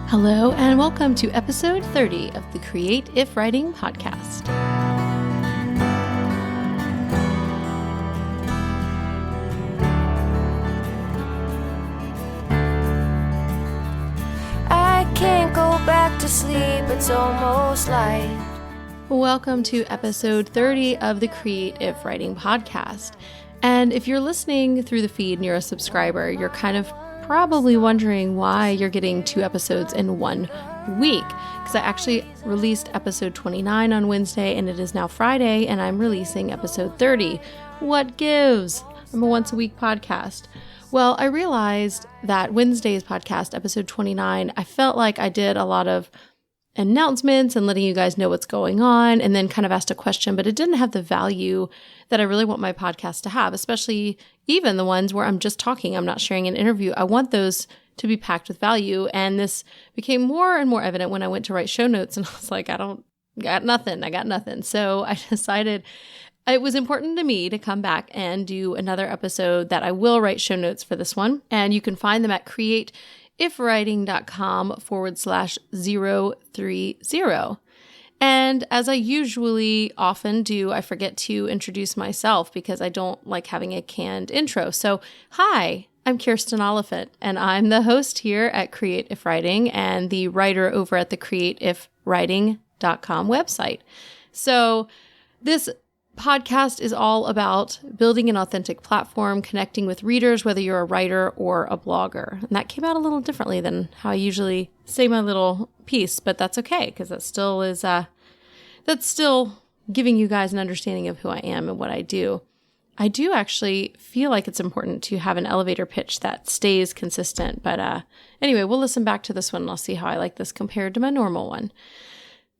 Hello, and welcome to episode 30 of the Create If Writing podcast. I can't go back to sleep, it's almost light. Welcome to episode 30 of the Create If Writing podcast. And if you're listening through the feed and you're a subscriber, you're kind of probably wondering why you're getting 2 episodes in 1 week, because I actually released episode 29 on Wednesday and it is now Friday and I'm releasing episode 30. What gives? I'm a once a week podcast. Well, I realized that Wednesday's podcast, episode 29, I felt like I did a lot of announcements and letting you guys know what's going on and then kind of asked a question, but it didn't have the value that I really want my podcast to have, especially even the ones where I'm just talking, I'm not sharing an interview. I want those to be packed with value. And this became more and more evident when I went to write show notes and I was like, I got nothing. So I decided it was important to me to come back and do another episode that I will write show notes for this one. And you can find them at createifwriting.com/030. And as I usually often do, I forget to introduce myself because I don't like having a canned intro. So, hi, I'm Kirsten Oliphant, and I'm the host here at Create If Writing and the writer over at the createifwriting.com website. So, this podcast is all about building an authentic platform, connecting with readers, whether you're a writer or a blogger. And that came out a little differently than how I usually say my little piece, but that's okay because that still is that's still giving you guys an understanding of who I am and what I do. I do actually feel like it's important to have an elevator pitch that stays consistent, but anyway, we'll listen back to this one and I'll see how I like this compared to my normal one.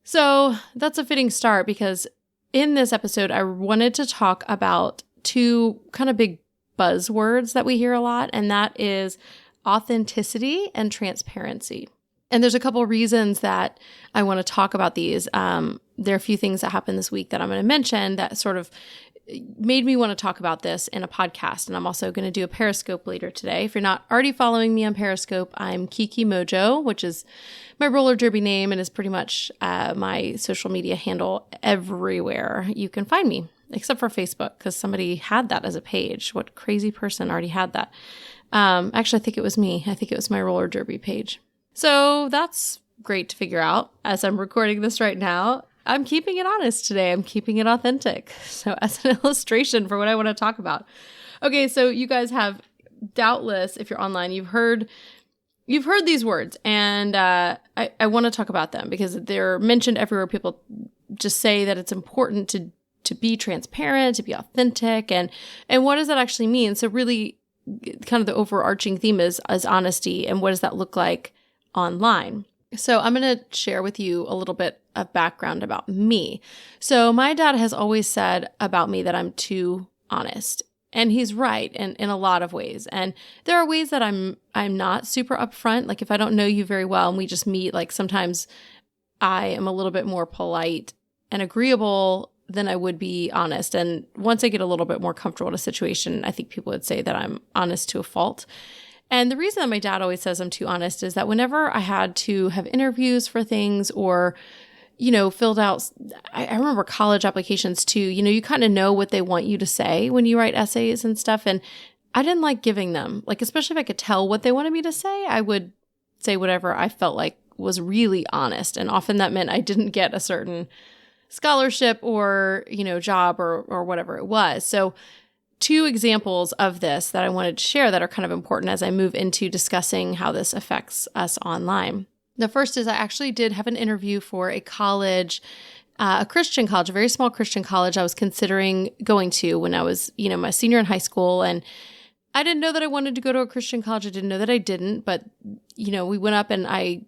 So that's a fitting start because in this episode, I wanted to talk about 2 kind of big buzzwords that we hear a lot, and that is authenticity and transparency. And there's a couple of reasons that I want to talk about these. There are a few things that happened this week that I'm going to mention that sort of made me want to talk about this in a podcast. And I'm also going to do a Periscope later today. If you're not already following me on Periscope, I'm Kiki Mojo, which is my roller derby name and is pretty much my social media handle everywhere you can find me, except for Facebook, because somebody had that as a page. What crazy person already had that? Actually, I think it was me. I think it was my roller derby page. So that's great to figure out as I'm recording this right now. I'm keeping it honest today. I'm keeping it authentic. So as an illustration for what I want to talk about. Okay, so you guys have doubtless, if you're online, you've heard these words, and I want to talk about them because they're mentioned everywhere. People just say that it's important to be transparent, to be authentic, and what does that actually mean? So really, kind of the overarching theme is honesty, and what does that look like online? So I'm going to share with you a little bit of background about me. So my dad has always said about me that I'm too honest. And he's right in a lot of ways. And there are ways that I'm not super upfront. Like if I don't know you very well and we just meet, like sometimes I am a little bit more polite and agreeable than I would be honest. And once I get a little bit more comfortable in a situation, I think people would say that I'm honest to a fault. And the reason that my dad always says I'm too honest is that whenever I had to have interviews for things or, filled out, I remember college applications too, you kind of know what they want you to say when you write essays and stuff. And I didn't like giving them, like, especially if I could tell what they wanted me to say, I would say whatever I felt like was really honest. And often that meant I didn't get a certain scholarship or, job or whatever it was. So 2 examples of this that I wanted to share that are kind of important as I move into discussing how this affects us online. The first is I actually did have an interview for a college, a Christian college, a very small Christian college I was considering going to when I was, my senior in high school. And I didn't know that I wanted to go to a Christian college. I didn't know that I didn't, but, we went up and I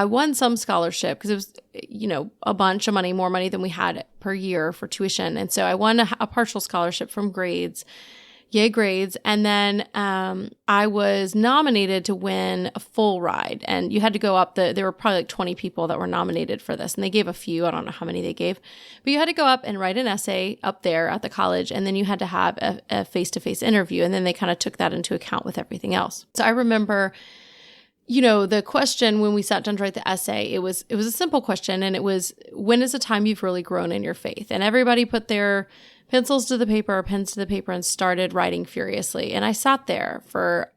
won some scholarship because it was, a bunch of money, more money than we had per year for tuition. And so I won a partial scholarship from grades. Yay grades. And then I was nominated to win a full ride. And you had to go up, there were probably like 20 people that were nominated for this. And they gave a few, I don't know how many they gave. But you had to go up and write an essay up there at the college. And then you had to have a face-to-face interview. And then they kind of took that into account with everything else. So I remember, the question when we sat down to write the essay, it was a simple question, and it was, when is the time you've really grown in your faith? And everybody put their pencils to the paper or pens to the paper and started writing furiously. And I sat there for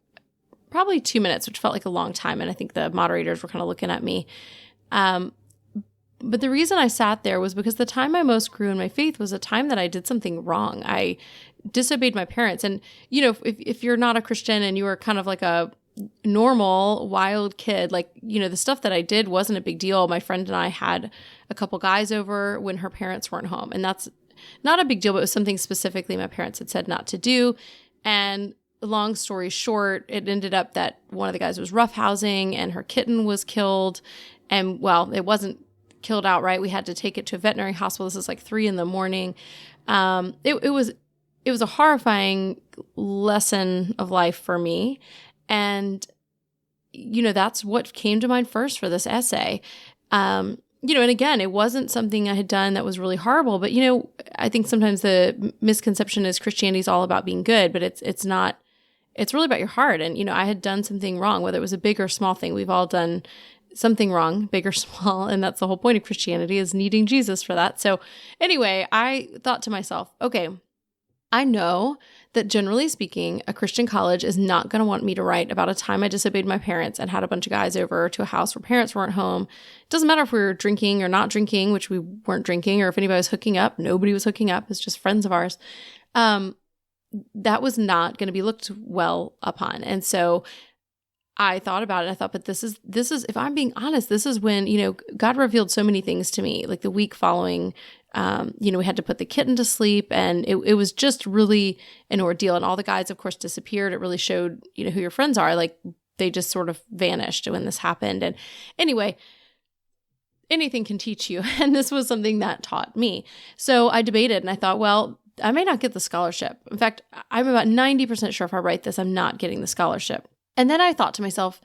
probably 2 minutes, which felt like a long time. And I think the moderators were kind of looking at me. But the reason I sat there was because the time I most grew in my faith was a time that I did something wrong. I disobeyed my parents. And, if you're not a Christian and you are kind of like a normal, wild kid, like, the stuff that I did wasn't a big deal. My friend and I had a couple guys over when her parents weren't home. And that's not a big deal, but it was something specifically my parents had said not to do. And long story short, it ended up that one of the guys was roughhousing and her kitten was killed. And well, it wasn't killed outright. We had to take it to a veterinary hospital. This is like 3 a.m. It was a horrifying lesson of life for me. And, that's what came to mind first for this essay. And again, it wasn't something I had done that was really horrible, but, I think sometimes the misconception is Christianity is all about being good, but it's not. It's really about your heart. And, I had done something wrong, whether it was a big or small thing. We've all done something wrong, big or small. And that's the whole point of Christianity, is needing Jesus for that. So anyway, I thought to myself, okay, I know that generally speaking, a Christian college is not going to want me to write about a time I disobeyed my parents and had a bunch of guys over to a house where parents weren't home. It doesn't matter if we were drinking or not drinking, which we weren't drinking, or if anybody was hooking up. Nobody was hooking up. It's just friends of ours. That was not going to be looked well upon. And so I thought about it. I thought, but this is, if I'm being honest, this is when, God revealed so many things to me, like the week following. We had to put the kitten to sleep, and it was just really an ordeal. And all the guys, of course, disappeared. It really showed, who your friends are. Like, they just sort of vanished when this happened. And anyway, anything can teach you. And this was something that taught me. So I debated, and I thought, well, I may not get the scholarship. In fact, I'm about 90% sure if I write this, I'm not getting the scholarship. And then I thought to myself,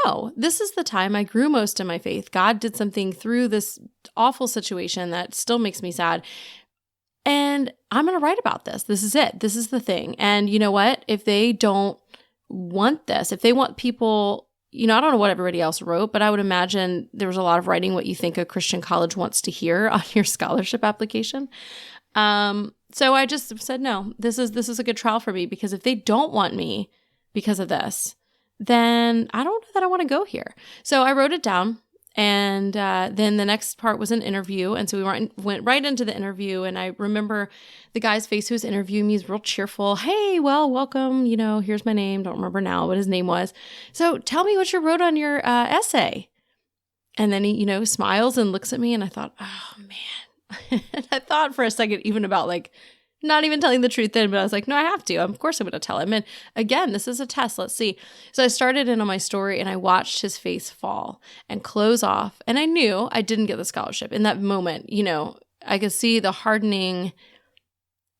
no, this is the time I grew most in my faith. God did something through this awful situation that still makes me sad. And I'm going to write about this. This is it. This is the thing. And you know what? If they don't want this, if they want people, I don't know what everybody else wrote, but I would imagine there was a lot of writing what you think a Christian college wants to hear on your scholarship application. So I just said, no, this is a good trial for me, because if they don't want me because of this, then I don't know that I want to go here. So I wrote it down, and then the next part was an interview. And so we went right into the interview, and I remember the guy's face who was interviewing me is real cheerful. Hey, well, welcome. Here's my name. Don't remember now what his name was. So tell me what you wrote on your essay. And then he, smiles and looks at me, and I thought, oh, man. And I thought for a second even about not even telling the truth then, but I was like, no, I have to. Of course I'm going to tell him. And again, this is a test. Let's see. So I started in on my story, and I watched his face fall and close off. And I knew I didn't get the scholarship. In that moment, I could see the hardening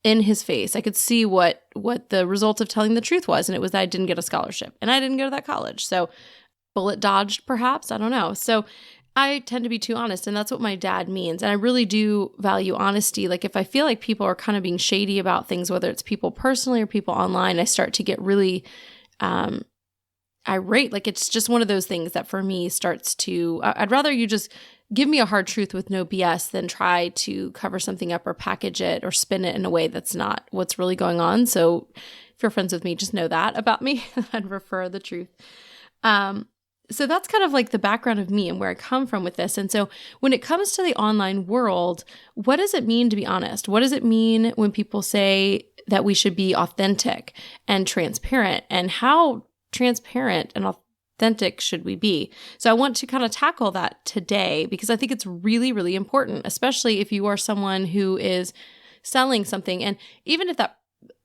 in his face. I could see what the result of telling the truth was. And it was that I didn't get a scholarship, and I didn't go to that college. So bullet dodged, perhaps. I don't know. So I tend to be too honest, and that's what my dad means. And I really do value honesty. Like, if I feel like people are kind of being shady about things, whether it's people personally or people online, I start to get really irate. Like, it's just one of those things that for me starts to, I'd rather you just give me a hard truth with no BS than try to cover something up or package it or spin it in a way that's not what's really going on. So if you're friends with me, just know that about me. I'd prefer the truth. So that's kind of like the background of me and where I come from with this. And so when it comes to the online world, what does it mean to be honest? What does it mean when people say that we should be authentic and transparent? And how transparent and authentic should we be? So I want to kind of tackle that today, because I think it's really, really important, especially if you are someone who is selling something. And even if that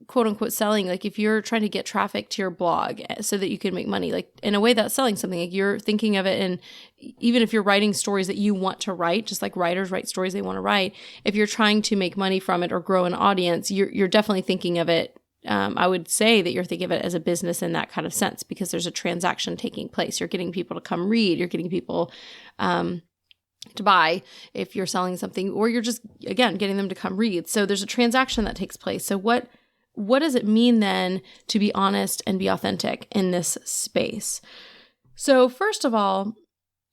quote unquote selling, like if you're trying to get traffic to your blog so that you can make money, like in a way that's selling something, like you're thinking of it. And even if you're writing stories that you want to write, just like writers write stories they want to write, if you're trying to make money from it or grow an audience, you're definitely thinking of it. I would say that you're thinking of it as a business in that kind of sense, because there's a transaction taking place. You're getting people to come read. You're getting people, to buy if you're selling something, or you're just, again, getting them to come read. So there's a transaction that takes place. So what does it mean then to be honest and be authentic in this space? So first of all,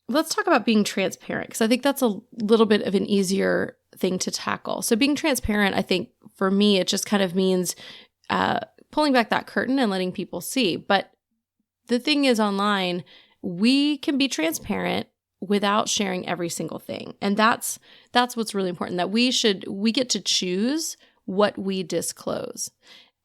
let's talk about being transparent, because I think that's a little bit of an easier thing to tackle. So being transparent, I think for me, it just kind of means pulling back that curtain and letting people see. But the thing is, online, we can be transparent without sharing every single thing. And that's what's really important, that we get to choose what we disclose.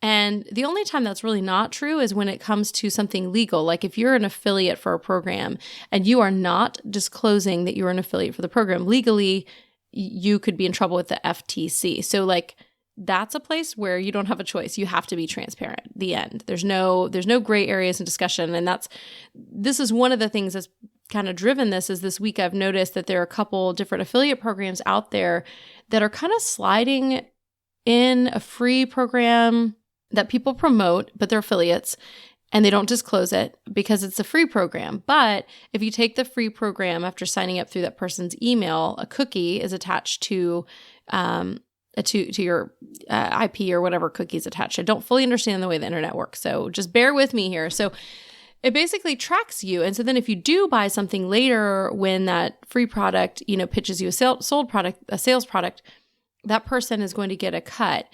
And the only time that's really not true is when it comes to something legal. Like if you're an affiliate for a program and you are not disclosing that you're an affiliate for the program, legally, you could be in trouble with the FTC. So like that's a place where you don't have a choice. You have to be transparent. The end. There's no gray areas in discussion. And this is one of the things that's kind of driven this week. I've noticed that there are a couple different affiliate programs out there that are kind of sliding in a free program that people promote, but they're affiliates and they don't disclose it because it's a free program. But if you take the free program after signing up through that person's email, a cookie is attached to your IP or whatever cookie is attached. I don't fully understand the way the internet works, so just bear with me here. So it basically tracks you. And so then if you do buy something later when that free product, pitches you a sales product, that person is going to get a cut.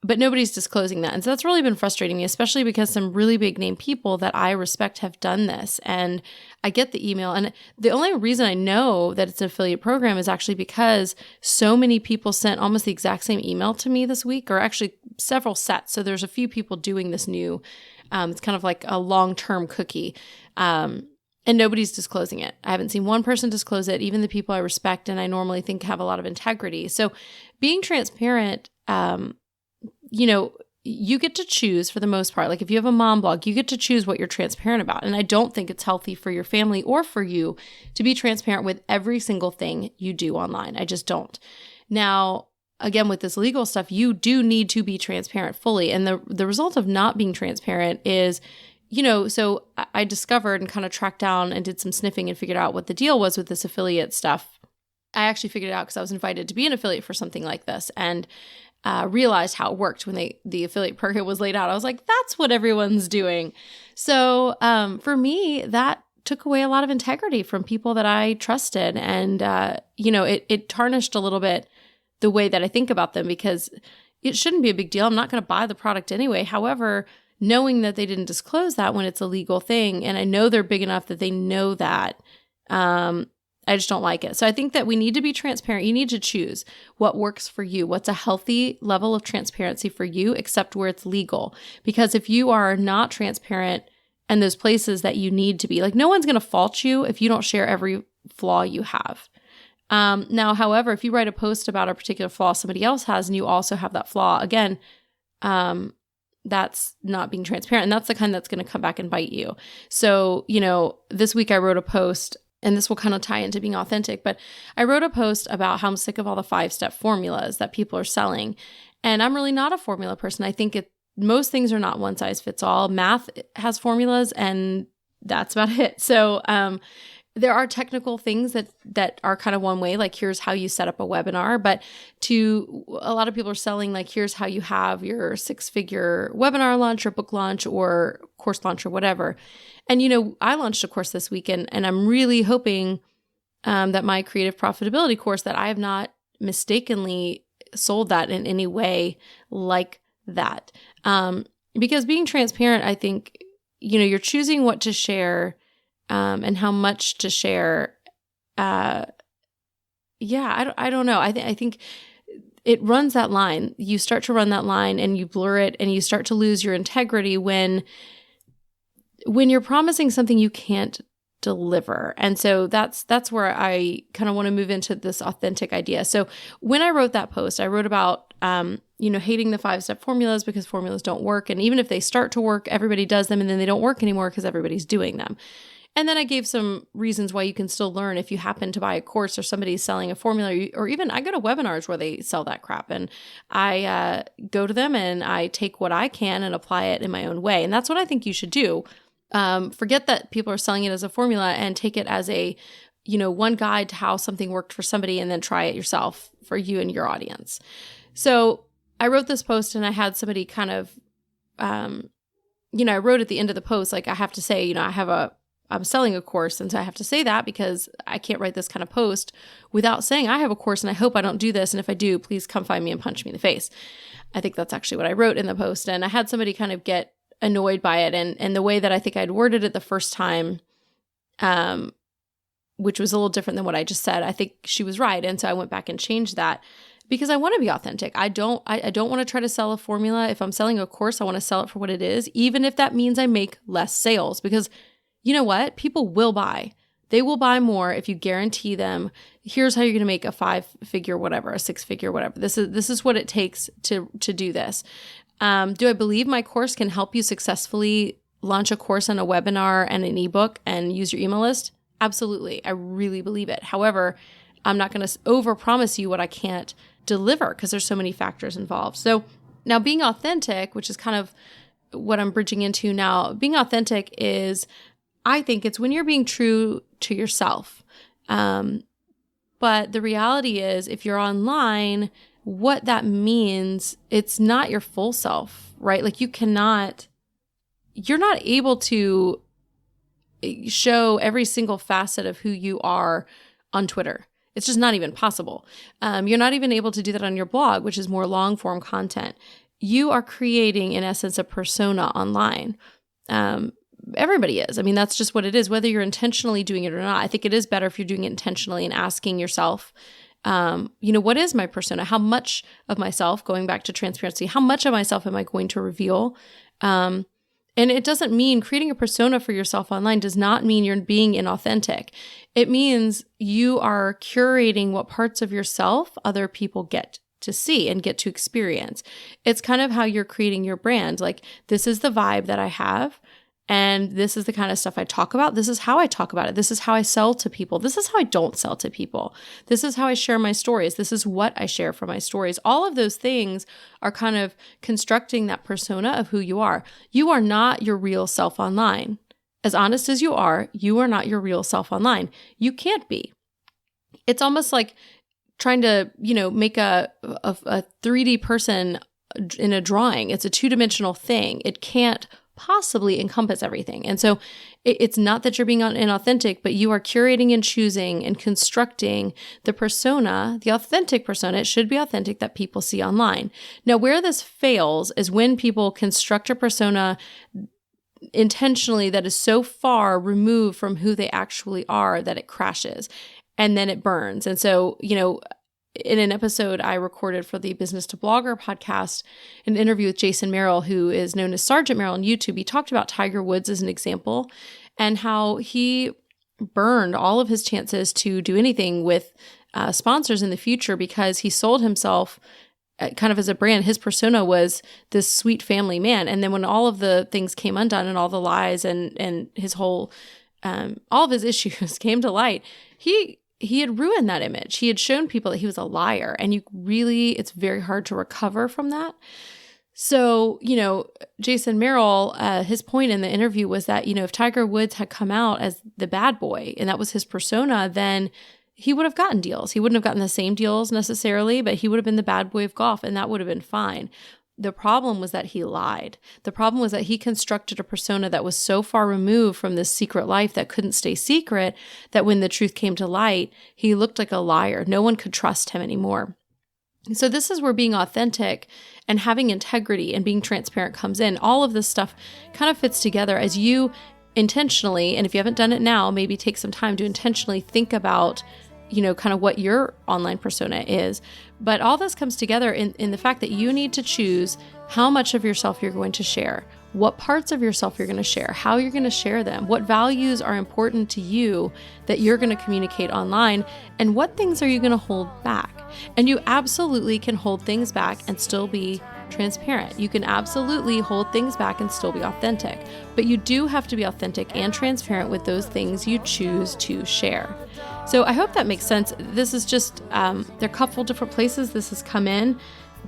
But nobody's disclosing that. And so that's really been frustrating me, especially because some really big name people that I respect have done this. And I get the email. And the only reason I know that it's an affiliate program is actually because so many people sent almost the exact same email to me this week, or actually several sets. So there's a few people doing this new, it's kind of like a long-term cookie. And nobody's disclosing it. I haven't seen one person disclose it, even the people I respect and I normally think have a lot of integrity. So being transparent, you get to choose for the most part. Like if you have a mom blog, you get to choose what you're transparent about. And I don't think it's healthy for your family or for you to be transparent with every single thing you do online. I just don't. Now, again, with this legal stuff, you do need to be transparent fully. And the result of not being transparent is, so I discovered and kind of tracked down and did some sniffing and figured out what the deal was with this affiliate stuff. I actually figured it out because I was invited to be an affiliate for something like this. And realized how it worked when the affiliate program was laid out. I was like, that's what everyone's doing. So for me, that took away a lot of integrity from people that I trusted. And, it tarnished a little bit the way that I think about them, because it shouldn't be a big deal. I'm not going to buy the product anyway. However, knowing that they didn't disclose that when it's a legal thing, and I know they're big enough that they know that, I just don't like it. So I think that we need to be transparent. You need to choose what works for you. What's a healthy level of transparency for you, except where it's legal. Because if you are not transparent in those places that you need to be, like no one's going to fault you if you don't share every flaw you have. Now, however, if you write a post about a particular flaw somebody else has and you also have that flaw, again, that's not being transparent. And that's the kind that's going to come back and bite you. So, this week I wrote a post, and this will kind of tie into being authentic, but I wrote a post about how I'm sick of all the 5-step formulas that people are selling. And I'm really not a formula person. I think most things are not one size fits all. Math has formulas and that's about it. So there are technical things that are kind of one way, like here's how you set up a webinar, but a lot of people are selling like, here's how you have your 6-figure webinar launch or book launch or course launch or whatever. And, I launched a course this week and I'm really hoping that my creative profitability course, that I have not mistakenly sold that in any way like that. Because being transparent, I think, you're choosing what to share and how much to share. I don't know. I think it runs that line. You start to run that line and you blur it and you start to lose your integrity when you're promising something you can't deliver. And so that's where I kind of want to move into this authentic idea. So when I wrote that post, I wrote about, hating the 5-step formulas because formulas don't work. And even if they start to work, everybody does them and then they don't work anymore because everybody's doing them. And then I gave some reasons why you can still learn if you happen to buy a course or somebody's selling a formula, or even I go to webinars where they sell that crap and I go to them and I take what I can and apply it in my own way. And that's what I think you should do. Forget that people are selling it as a formula and take it as a, one guide to how something worked for somebody and then try it yourself for you and your audience. So I wrote this post and I had somebody kind of, I wrote at the end of the post, like I have to say, I have a I'm selling a course. And so I have to say that because I can't write this kind of post without saying I have a course and I hope I don't do this. And if I do, please come find me and punch me in the face. I think that's actually what I wrote in the post. And I had somebody kind of get annoyed by it. And the way that I think I'd worded it the first time, which was a little different than what I just said, I think she was right. And so I went back and changed that because I want to be authentic. I don't want to try to sell a formula. If I'm selling a course, I want to sell it for what it is, even if that means I make less sales, because you know what? People will buy. They will buy more if you guarantee them, here's how you're going to make a 5-figure whatever, a 6-figure whatever. This is what it takes to do this. Do I believe my course can help you successfully launch a course and a webinar and an ebook and use your email list? Absolutely. I really believe it. However, I'm not going to overpromise you what I can't deliver because there's so many factors involved. So now being authentic, which is kind of what I'm bridging into now, being authentic is, I think it's when you're being true to yourself. But the reality is, if you're online, what that means, it's not your full self, right? Like you're not able to show every single facet of who you are on Twitter. It's just not even possible. You're not even able to do that on your blog, which is more long form content. You are creating, in essence, a persona online. Everybody is. I mean, that's just what it is, whether you're intentionally doing it or not. I think it is better if you're doing it intentionally and asking yourself, what is my persona? How much of myself, going back to transparency, how much of myself am I going to reveal? And it doesn't mean creating a persona for yourself online does not mean you're being inauthentic. It means you are curating what parts of yourself other people get to see and get to experience. It's kind of how you're creating your brand. Like, this is the vibe that I have. And this is the kind of stuff I talk about. This is how I talk about it. This is how I sell to people. This is how I don't sell to people. This is how I share my stories. This is what I share for my stories. All of those things are kind of constructing that persona of who you are. You are not your real self online. As honest as you are not your real self online. You can't be. It's almost like trying to, make a 3D person in a drawing. It's a 2-dimensional thing. It can't possibly encompass everything. And so it's not that you're being inauthentic, but you are curating and choosing and constructing the persona, the authentic persona. It should be authentic that people see online. Now, where this fails is when people construct a persona intentionally that is so far removed from who they actually are that it crashes and then it burns. And so, in an episode I recorded for the Business to Blogger podcast, an interview with Jason Merrill, who is known as Sergeant Merrill on YouTube, he talked about Tiger Woods as an example and how he burned all of his chances to do anything with sponsors in the future because he sold himself kind of as a brand. His persona was this sweet family man. And then when all of the things came undone and all the lies and his whole, all of his issues came to light, he had ruined that image. He had shown people that he was a liar, and it's very hard to recover from that. So, Jason Merrill, his point in the interview was that, if Tiger Woods had come out as the bad boy and that was his persona, then he would have gotten deals. He wouldn't have gotten the same deals necessarily, but he would have been the bad boy of golf, and that would have been fine. The problem was that he lied. The problem was that he constructed a persona that was so far removed from this secret life that couldn't stay secret that when the truth came to light, he looked like a liar. No one could trust him anymore. So this is where being authentic and having integrity and being transparent comes in. All of this stuff kind of fits together as you intentionally, and if you haven't done it now, maybe take some time to intentionally think about kind of what your online persona is. But all this comes together in the fact that you need to choose how much of yourself you're going to share, what parts of yourself you're going to share, how you're going to share them, what values are important to you that you're going to communicate online, and what things are you going to hold back. And you absolutely can hold things back and still be transparent. You can absolutely hold things back and still be authentic, but you do have to be authentic and transparent with those things you choose to share. So I hope that makes sense. This is just, there are a couple different places this has come in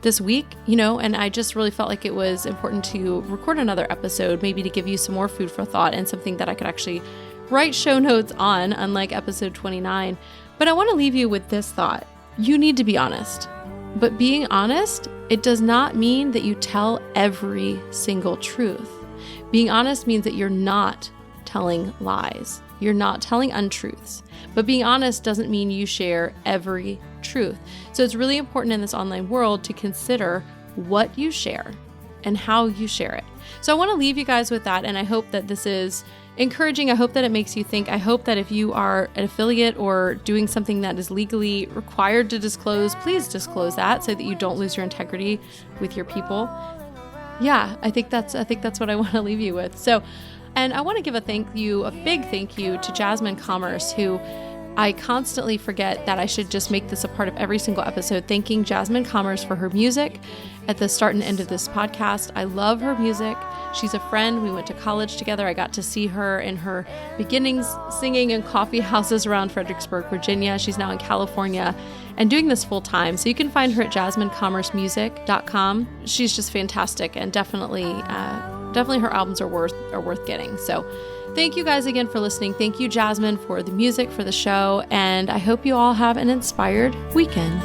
this week, and I just really felt like it was important to record another episode, maybe to give you some more food for thought and something that I could actually write show notes on, unlike episode 29. But I want to leave you with this thought. You need to be honest. But being honest, it does not mean that you tell every single truth. Being honest means that you're not telling lies. You're not telling untruths. But being honest doesn't mean you share every truth. So it's really important in this online world to consider what you share and how you share it. So I want to leave you guys with that, and I hope that this is encouraging. I hope that it makes you think. I hope that if you are an affiliate or doing something that is legally required to disclose, please disclose that so that you don't lose your integrity with your people. Yeah, I think that's what I want to leave you with. So, and I want to give a big thank you to Jasmine Commerce, who I constantly forget that I should just make this a part of every single episode, thanking Jasmine Commerce for her music at the start and end of this podcast. I love her music. She's a friend. We went to college together. I got to see her in her beginnings singing in coffee houses around Fredericksburg, Virginia. She's now in California and doing this full time. So you can find her at jasminecommercemusic.com. She's just fantastic, and definitely her albums are worth getting. So thank you guys again for listening. Thank you, Jasmine, for the music for the show, and I hope you all have an inspired weekend.